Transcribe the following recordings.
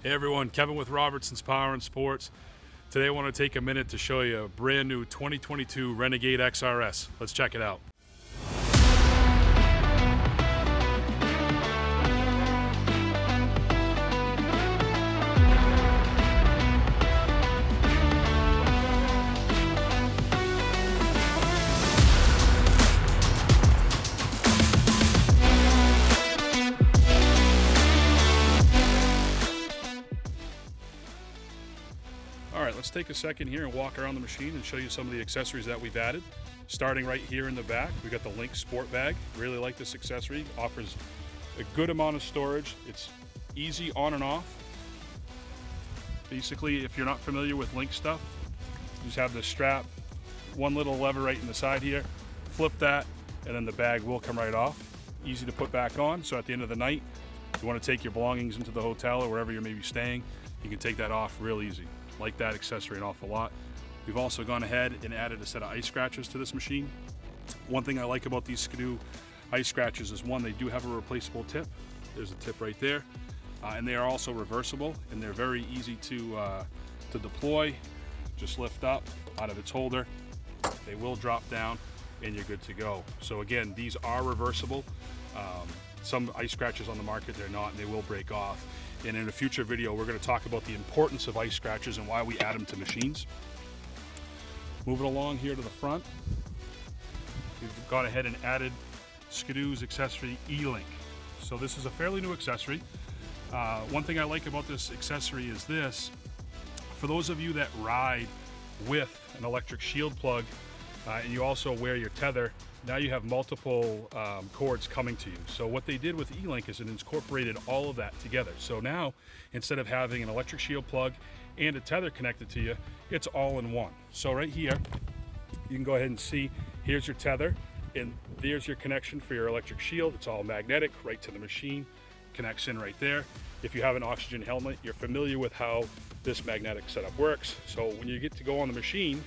Hey everyone, Kevin with Robertson's Power and Sports. Today I want to take a minute to show you a brand new 2022 Renegade Xrs. Let's check it out. All right, let's take a second here and walk around the machine and show you some of the accessories that we've added. Starting right here in the back, we got the LINQ sport bag. Really like this accessory. Offers a good amount of storage. It's easy on and off. Basically, if you're not familiar with LINQ stuff, you just have this strap, one little lever right in the side here, flip that, and then the bag will come right off. Easy to put back on, so at the end of the night, if you want to take your belongings into the hotel or wherever you may be staying, you can take that off real easy. Like that accessory an awful lot. We've also gone ahead and added a set of ice scratchers to this machine. One thing I like about these SKIDOO ice scratchers is, one, they do have a replaceable tip. There's a tip right there. And they are also reversible, and they're very easy to deploy. Just lift up out of its holder. They will drop down and you're good to go. So again, these are reversible. Some ice scratchers on the market, they're not, and they will break off. And in a future video, we're going to talk about the importance of ice scratchers and why we add them to machines. Moving along here to the front, we've gone ahead and added SKIDOO's accessory LINQ. So this is a fairly new accessory. One thing I like about this accessory is this. For those of you that ride with an electric shield plug, and you also wear your tether, now you have multiple cords coming to you. So what they did with LINQ is it incorporated all of that together. So now, instead of having an electric shield plug and a tether connected to you, it's all in one. So right here, you can go ahead and see, here's your tether, and there's your connection for your electric shield. It's all magnetic, right to the machine, connects in right there. If you have an oxygen helmet, you're familiar with how this magnetic setup works. So when you get to go on the machine,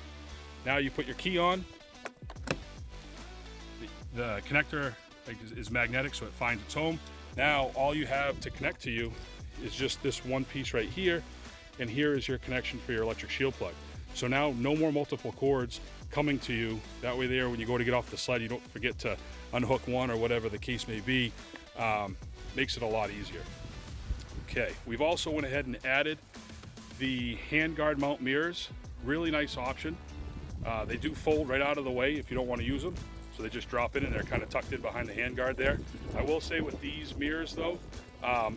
now you put your key on, the connector is magnetic, so it finds its home. Now all you have to connect to you is just this one piece right here, and here is your connection for your electric shield plug. So now no more multiple cords coming to you. That way there, when you go to get off the sled, you don't forget to unhook one or whatever the case may be. Makes it a lot easier. Okay, we've also went ahead and added the Handguard mount mirrors. Really nice option. They do fold right out of the way if you don't want to use them. So they just drop in and they're kind of tucked in behind the handguard there. I will say with these mirrors though,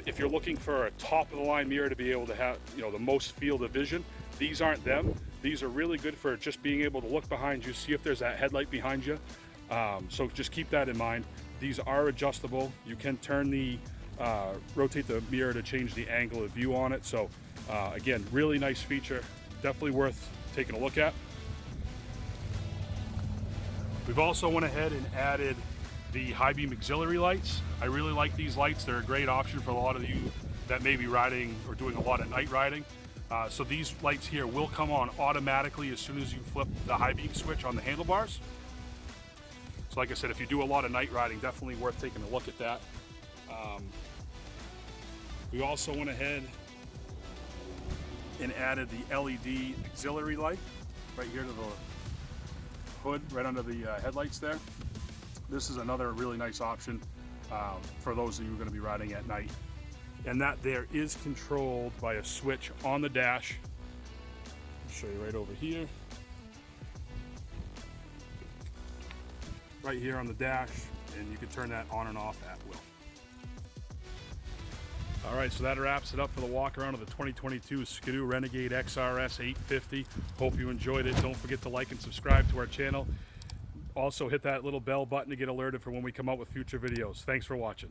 if you're looking for a top of the line mirror to be able to have, the most field of vision, these aren't them. These are really good for just being able to look behind you, see if there's that headlight behind you. So just keep that in mind. These are adjustable. You can turn rotate the mirror to change the angle of view on it. So again, really nice feature, definitely worth taking a look at. We've also went ahead and added the high beam auxiliary lights. I really like these lights. They're a great option for a lot of you that may be riding or doing a lot of night riding. So these lights here will come on automatically as soon as you flip the high beam switch on the handlebars. So like I said, if you do a lot of night riding, definitely worth taking a look at that. We also went ahead and added the LED auxiliary light right here to the hood, right under the headlights there. This is another really nice option for those of you who are going to be riding at night. And that there is controlled by a switch on the dash. I'll show you right over here. Right here on the dash, and you can turn that on and off at will. All right, so that wraps it up for the walk around of the 2022 SKIDOO Renegade Xrs 850. Hope you enjoyed it. Don't forget to like and subscribe to our channel. Also hit that little bell button to get alerted for when we come out with future videos. Thanks for watching.